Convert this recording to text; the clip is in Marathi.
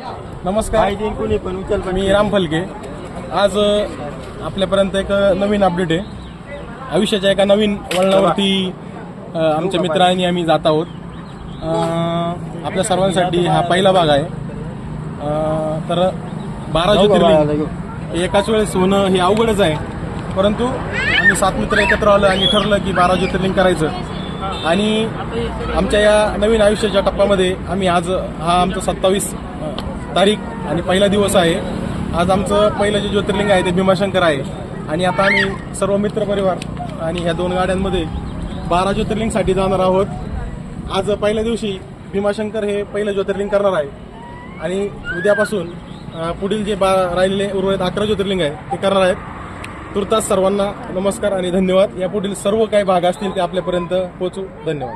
नमस्कार, मी राम फलके. आज आपल्यापर्यंत एक नवीन अपडेट आहे. आयुष्याच्या एका नवीन वळणावरती आमच्या मित्रांनी आम्ही जात आहोत. आपल्या सर्वांसाठी हा पहिला भाग आहे. तर 12 ज्योतिर्लिंग एकाच वेळेस होणं हे अवघडच आहे, परंतु आम्ही 7 मित्र एकत्र आलो आणि ठरलं की 12 ज्योतिर्लिंग करायचं. आणि आमच्या या नवीन आयुष्याच्या टप्प्यामध्ये आम्ही आज हा आमचा 27 तारीख आणि पहिला दिवस आहे. आज आमचं पहिलं जे ज्योतिर्लिंग आहे ते भीमाशंकर आहे. आणि आता आम्ही सर्व मित्रपरिवार आणि ह्या 2 गाड्यांमध्ये 12 ज्योतिर्लिंगसाठी जाणार आहोत. आज पहिल्या दिवशी भीमाशंकर हे पहिलं ज्योतिर्लिंग करणार आहे आणि उद्यापासून पुढील जे राहिलेले उर्वरित 11 ज्योतिर्लिंग आहे ते करणार आहेत. तुर्तास सर्वांना नमस्कार आणि धन्यवाद. यापुढील सर्व काही भाग असतील ते आपल्यापर्यंत पोहोचू. धन्यवाद.